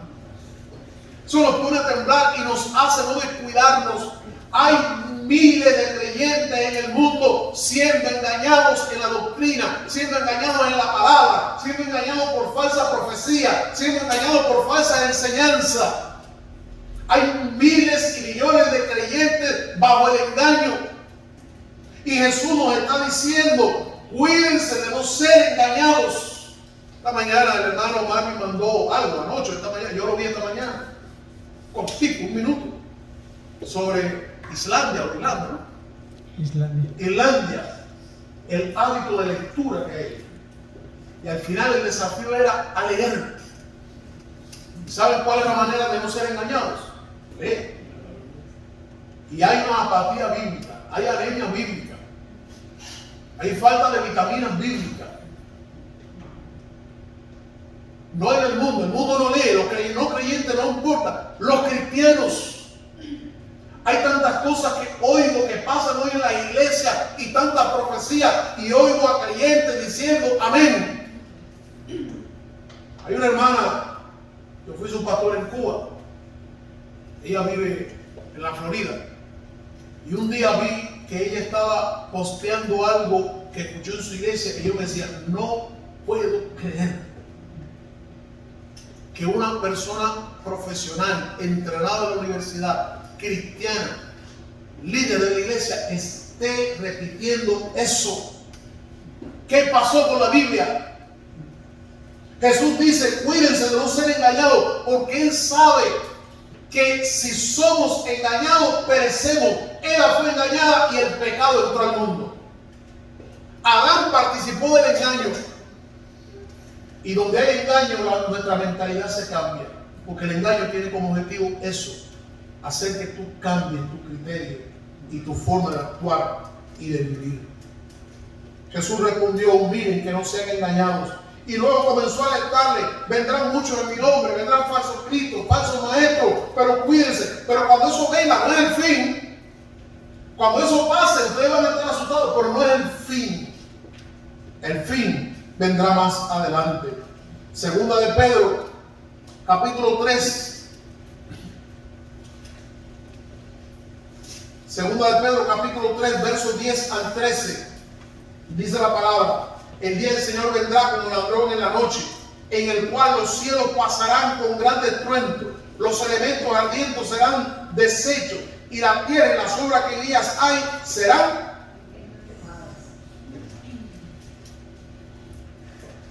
Eso nos pone a temblar y nos hace no descuidarnos. Hay miles de creyentes en el mundo siendo engañados en la doctrina, siendo engañados en la palabra, siendo engañados por falsa profecía, siendo engañados por falsa enseñanza. Hay miles y millones de creyentes bajo el engaño. Y Jesús nos está diciendo, cuídense de no ser engañados. Esta mañana el hermano Omar me mandó algo anoche, esta mañana, yo lo vi esta mañana, cortico, un minuto, sobre Islandia o Irlanda, ¿no? Irlanda, el hábito de lectura que hay. Y al final el desafío era a leer. ¿Saben cuál es la manera de no ser engañados? Leer. Y hay una apatía bíblica, hay anemia bíblica, hay falta de vitaminas bíblicas. No en el mundo no lee, los no creyentes no importa, los cristianos. Hay tantas cosas que oigo que pasan hoy en la iglesia y tantas profecías y oigo a creyentes diciendo amén. Hay una hermana, yo fui su pastor en Cuba, ella vive en la Florida, y un día vi que ella estaba posteando algo que escuchó en su iglesia y yo me decía, no puedo creer que una persona profesional, entrenada en la universidad, cristiana, líder de la iglesia, esté repitiendo eso. ¿Qué pasó con la Biblia? Jesús dice, cuídense de no ser engañados, porque Él sabe que si somos engañados, perecemos. Ella fue engañada y el pecado entró al mundo. Adán participó del engaño. Y donde hay engaño, nuestra mentalidad se cambia. Porque el engaño tiene como objetivo eso, hacer que tú cambies tu criterio y tu forma de actuar y de vivir. Jesús respondió, miren que no sean engañados. Y luego comenzó a alertarle, vendrán muchos en mi nombre, vendrán falsos cristos, falsos maestros, pero cuídense. Pero cuando eso venga, no es el fin. Cuando eso pase, ustedes van a estar asustados, pero no es el fin. El fin vendrá más adelante. Segunda de Pedro, capítulo 3. Segunda de Pedro, capítulo 3, versos 10 al 13. Dice la palabra, el día del Señor vendrá como ladrón en la noche, en el cual los cielos pasarán con gran estruendo, los elementos ardientes serán deshechos, y la tierra y las obras que en ellas hay serán.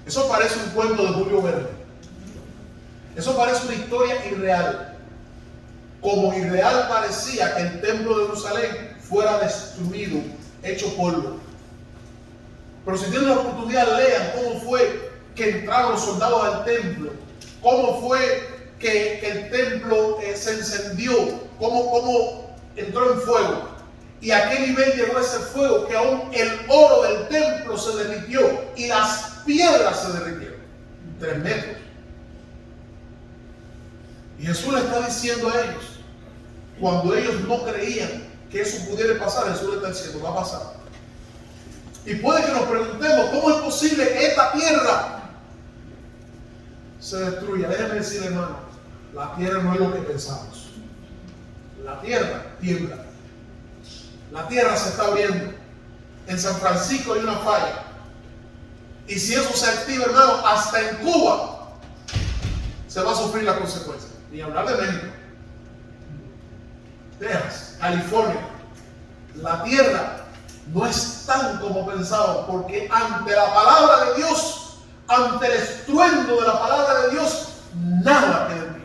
Eso parece un cuento de Julio Verne. Eso parece una historia irreal. Como irreal parecía que el templo de Jerusalén fuera destruido, hecho polvo. Pero si tienen la oportunidad, lean cómo fue que entraron los soldados al templo, cómo fue que el templo se encendió, cómo entró en fuego. Y a qué nivel llegó ese fuego, que aún el oro del templo se derritió y las piedras se derritieron. 3 metros. Y Jesús le está diciendo a ellos, cuando ellos no creían que eso pudiera pasar, Jesús le está diciendo, va a pasar. Y puede que nos preguntemos, ¿cómo es posible que esta tierra se destruya? Déjenme decirle, hermano, la tierra no es lo que pensamos. La tierra tiembla. La tierra se está abriendo. En San Francisco hay una falla. Y si eso se activa, hermano, hasta en Cuba se va a sufrir la consecuencia. Ni hablar de México. Texas, California. La tierra no es tan como pensaban, porque ante la palabra de Dios, ante el estruendo de la palabra de Dios, nada queda en pie.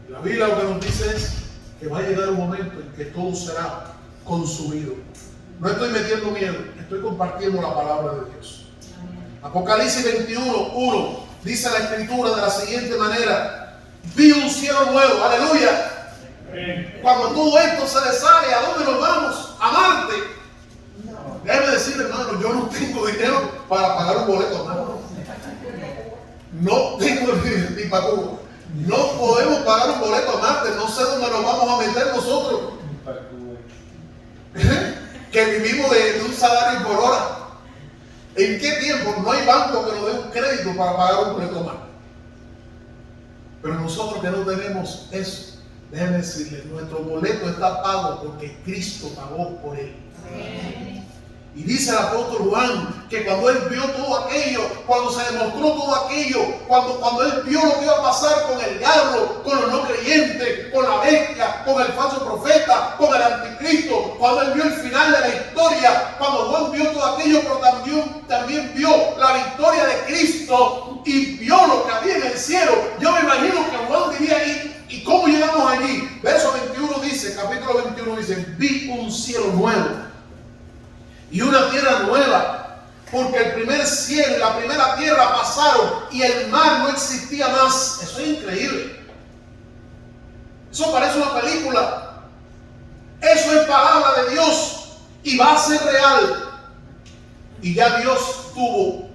La Biblia lo que nos dice es que va a llegar un momento en que todo será consumido. No estoy metiendo miedo, estoy compartiendo la palabra de Dios. Apocalipsis 21:1 dice la escritura de la siguiente manera: vi un cielo nuevo, aleluya. Cuando todo esto se deshaga, ¿a dónde nos vamos? A Marte. Déjeme decirle, hermano, yo no tengo dinero para pagar un boleto a Marte. No tengo ni para Cuba. No podemos pagar un boleto a Marte. No sé dónde nos vamos a meter nosotros. Que vivimos de un salario por hora. ¿En qué tiempo? No hay banco que nos dé un crédito para pagar un boleto a Marte. Pero nosotros que no tenemos eso, déjenme decirle, nuestro boleto está pago porque Cristo pagó por él. Y dice el apóstol Juan que cuando él vio todo aquello, cuando se demostró todo aquello, cuando él vio lo que iba a pasar con el diablo, con los no creyentes, con la bestia, con el falso profeta, con el anticristo, cuando él vio el final de la historia, cuando Juan vio todo aquello, pero también vio la victoria de Cristo y vio lo que había en el cielo. Yo me imagino que Juan diría ahí, ¿y cómo llegamos allí? Verso 21 dice, capítulo 21 dice, vi un cielo nuevo y una tierra nueva, porque el primer cielo y la primera tierra pasaron y el mar no existía más. Eso es increíble. Eso parece una película. Eso es palabra de Dios y va a ser real. Y ya Dios tuvo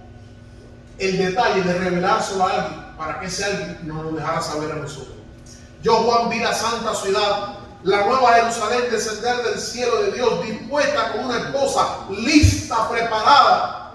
el detalle de revelárselo a alguien para que ese alguien nos lo dejara saber a nosotros. Yo, Juan, vi la santa ciudad, la nueva Jerusalén, descender del cielo de Dios, dispuesta como una esposa, lista, preparada.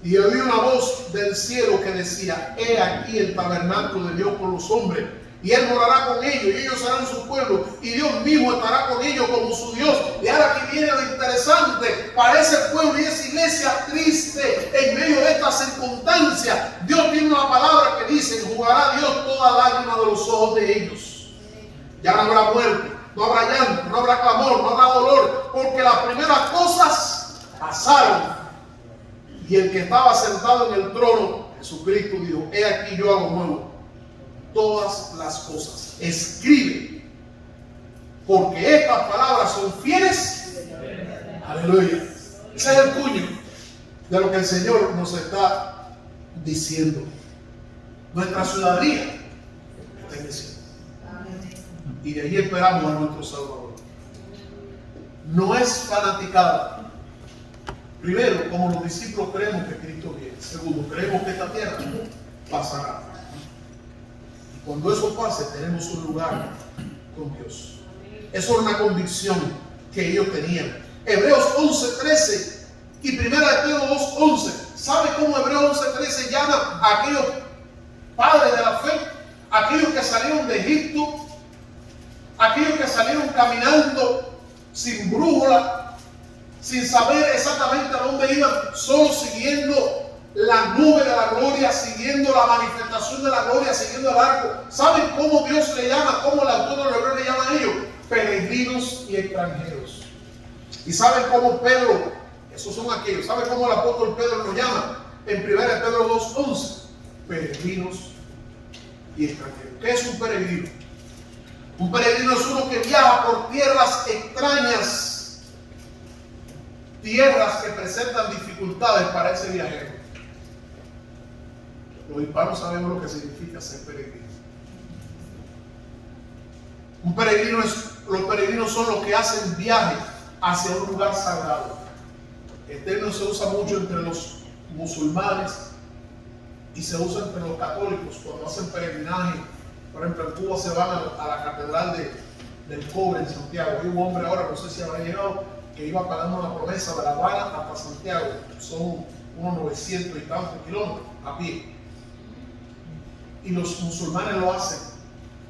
Y oí una voz del cielo que decía: he aquí el tabernáculo de Dios con los hombres, y Él morará con ellos, y ellos serán su pueblo, y Dios mismo estará con ellos como su Dios. Y ahora aquí viene lo interesante: para ese pueblo y esa iglesia triste, en medio de esta circunstancia, Dios tiene una palabra que dice: enjugará Dios toda lágrima de los ojos de ellos. Ya no habrá muerte, no habrá llanto, no habrá clamor, no habrá dolor, porque las primeras cosas pasaron. Y el que estaba sentado en el trono, Jesucristo, dijo: he aquí yo hago nuevo todas las cosas. Escribe, porque estas palabras son fieles. Aleluya. Ese es el puño de lo que el Señor nos está diciendo. Nuestra ciudadanía está en el cielo. Y de allí esperamos a nuestro Salvador. No es fanaticada. Primero, como los discípulos creemos que Cristo viene. Segundo, creemos que esta tierra pasará. Y cuando eso pase, tenemos un lugar con Dios. Eso era una convicción que ellos tenían. Hebreos 11:13 y 1 Pedro 2:11. ¿Sabe cómo Hebreos 11:13 llama a aquellos padres de la fe? Aquellos que salieron de Egipto, aquellos que salieron caminando sin brújula, sin saber exactamente a dónde iban, solo siguiendo la nube de la gloria, siguiendo la manifestación de la gloria, siguiendo el arco. ¿Saben cómo Dios le llama? ¿Cómo el autor de los Hebreos le llama a ellos? Peregrinos y extranjeros. ¿Y saben cómo Pedro, esos son aquellos, saben cómo el apóstol Pedro los llama? En 1 Pedro 2:11, peregrinos y extranjeros. ¿Qué es un peregrino? Un peregrino es uno que viaja por tierras extrañas, tierras que presentan dificultades para ese viajero. Los hispanos sabemos lo que significa ser peregrino. Un peregrino los peregrinos son los que hacen viajes hacia un lugar sagrado. El término se usa mucho entre los musulmanes y se usa entre los católicos cuando hacen peregrinaje. Por ejemplo, en Cuba se van a la catedral del Cobre en Santiago. Hay un hombre ahora, no sé si habrá llegado, que iba pagando una promesa de La Habana hasta Santiago. Son unos 900 y tantos kilómetros a pie. Y los musulmanes lo hacen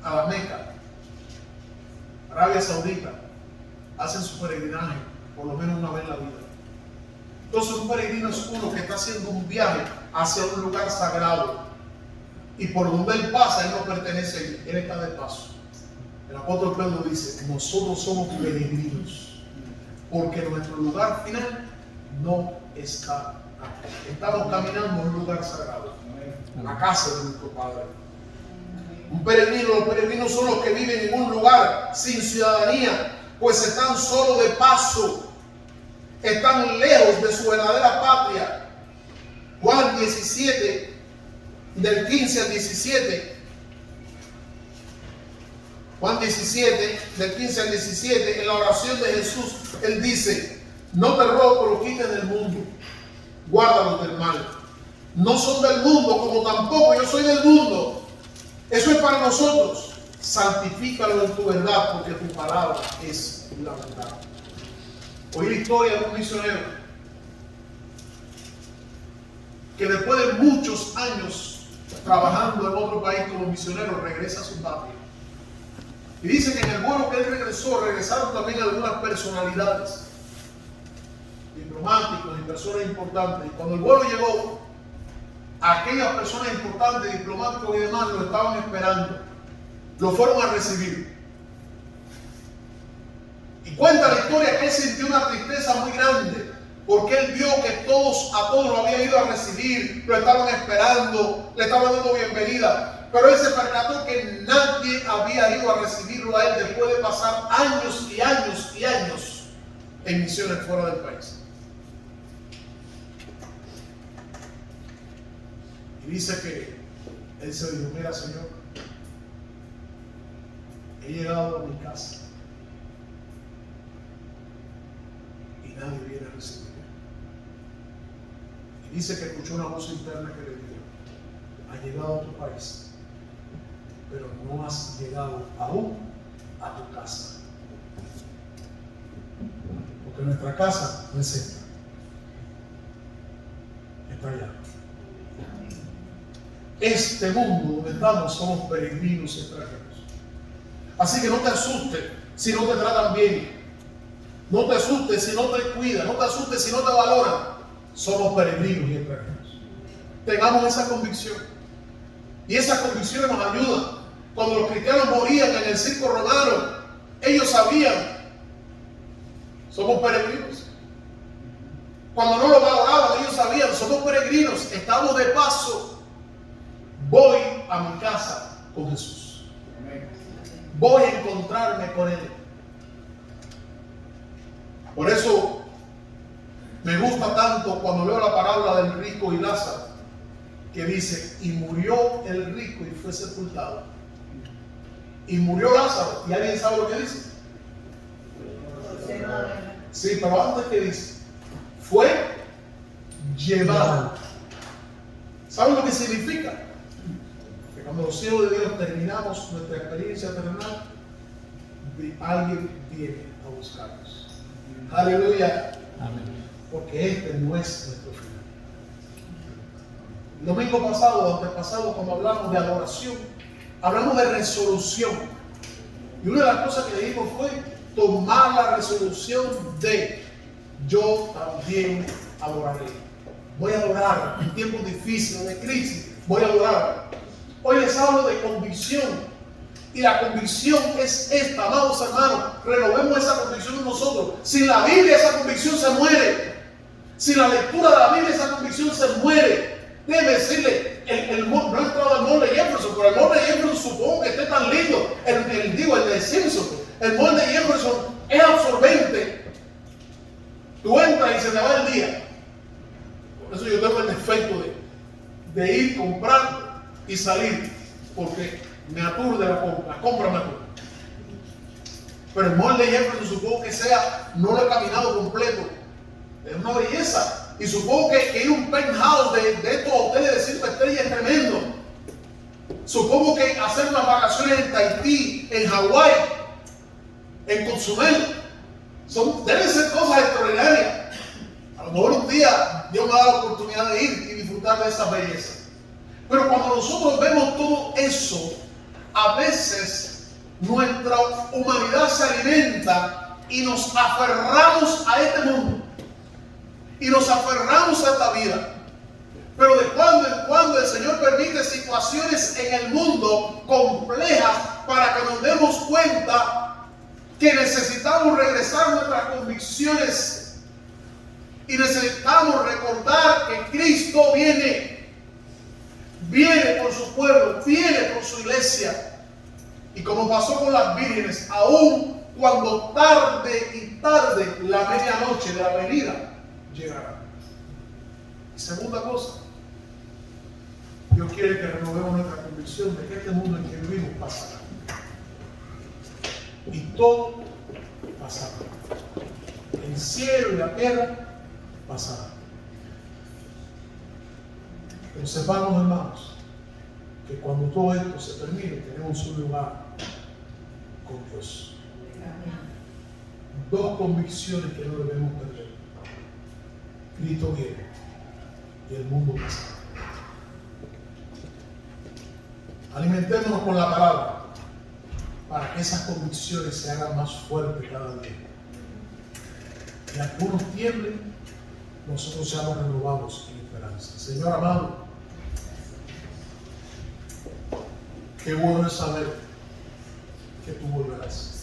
a la Meca, Arabia Saudita. Hacen su peregrinaje por lo menos una vez en la vida. Entonces un peregrino es uno que está haciendo un viaje hacia un lugar sagrado. Y por donde él pasa, él no pertenece allí, él está de paso. El apóstol Pedro dice: nosotros somos peregrinos, porque nuestro lugar final no está aquí. Estamos caminando en un lugar sagrado, la casa de nuestro Padre. Un peregrino, los peregrinos son los que viven en un lugar sin ciudadanía, pues están solo de paso, están lejos de su verdadera patria. Juan 17, del 15 al 17. Juan 17, del 15 al 17, en la oración de Jesús, Él dice: no te ruego que los quites del mundo, guárdalos del mal. No son del mundo, como tampoco yo soy del mundo. Eso es para nosotros. Santifícalo en tu verdad, porque tu palabra es la verdad. Oí la historia de un misionero que después de muchos años trabajando en otro país como misionero, regresa a su patria. Y dice que en el vuelo que él regresó, regresaron también algunas personalidades, diplomáticos y personas importantes. Y cuando el vuelo llegó, aquellas personas importantes, diplomáticos y demás, lo estaban esperando. Lo fueron a recibir. Y cuenta la historia que él sintió una tristeza muy grande, porque él vio que a todos lo habían ido a recibir, lo estaban esperando, le estaban dando bienvenida. Pero él se percató que nadie había ido a recibirlo a él después de pasar años y años y años en misiones fuera del país. Y dice que él se dijo: mira, Señor, he llegado a mi casa y nadie viene a recibirme. Y dice que escuchó una voz interna que le dijo: has llegado a tu país, pero no has llegado aún a tu casa. Porque nuestra casa no es esta, está allá. Este mundo donde estamos somos peregrinos y extranjeros. Así que no te asustes si no te tratan bien. No te asustes si no te cuidan. No te asustes si no te valoran. Somos peregrinos y extranjeros. Tengamos esa convicción. Y esa convicción nos ayuda. Cuando los cristianos morían en el circo romano, ellos sabían, somos peregrinos. Cuando no lo valoraban, ellos sabían, somos peregrinos, estamos de paso. Voy a mi casa con Jesús. Voy a encontrarme con Él. Por eso me gusta tanto cuando leo la parábola del rico y Lázaro, que dice, y murió el rico y fue sepultado. Y murió Lázaro. ¿Y alguien sabe lo que dice? Sí, pero antes que dice, fue llevado. ¿Saben lo que significa? Que cuando los hijos de Dios terminamos nuestra experiencia terrenal, alguien viene a buscarnos. Aleluya. Amén. Porque este no es nuestro final. El domingo pasado, antepasado, cuando hablamos de adoración, hablamos de resolución. Y una de las cosas que dijimos fue tomar la resolución de yo también adoraré. Voy a adorar en tiempos difíciles, de crisis. Voy a adorar. Hoy les hablo de convicción. Y la convicción es esta, amados hermanos. Renovemos esa convicción en nosotros. Sin la Biblia esa convicción se muere. Sin la lectura de la Biblia esa convicción se muere. Déjeme decirle, no he entrado al mall de Jefferson, pero el mall de Jefferson supongo que esté tan lindo. El de Simpson. El mall de Jefferson es absorbente. Tú entras y se te va el día. Por eso yo tengo el defecto de ir, comprar y salir. Porque me aturde la compra me aturde. Pero el mall de Jefferson supongo que sea, no lo he caminado completo. Es una belleza. Y supongo que ir a un penthouse de estos hoteles de 5 estrellas es tremendo. Supongo que hacer unas vacaciones en Tahití, en Hawái, en Cozumel, deben ser cosas extraordinarias. A lo mejor un día Dios me da la oportunidad de ir y disfrutar de esa belleza. Pero cuando nosotros vemos todo eso, a veces nuestra humanidad se alimenta y nos aferramos a este mundo. Y nos aferramos a esta vida. Pero de cuando en cuando el Señor permite situaciones en el mundo complejas para que nos demos cuenta que necesitamos regresar a nuestras convicciones y necesitamos recordar que Cristo viene por su pueblo, viene por su iglesia. Y como pasó con las vírgenes, aún cuando tarde la medianoche de la venida llegará. Y segunda cosa, Dios quiere que renovemos nuestra convicción de que este mundo en que vivimos pasará. Y todo pasará. El cielo y la tierra pasarán. Pero sepamos, hermanos, que cuando todo esto se termine, tenemos un lugar con Dios. Dos convicciones que no debemos perder. Cristo viene y el mundo pasa. Alimentémonos con la palabra para que esas convicciones se hagan más fuertes cada día. Y algunos tiemblen, nosotros seamos renovados en esperanza. Señor amado, qué bueno es saber que tú volverás.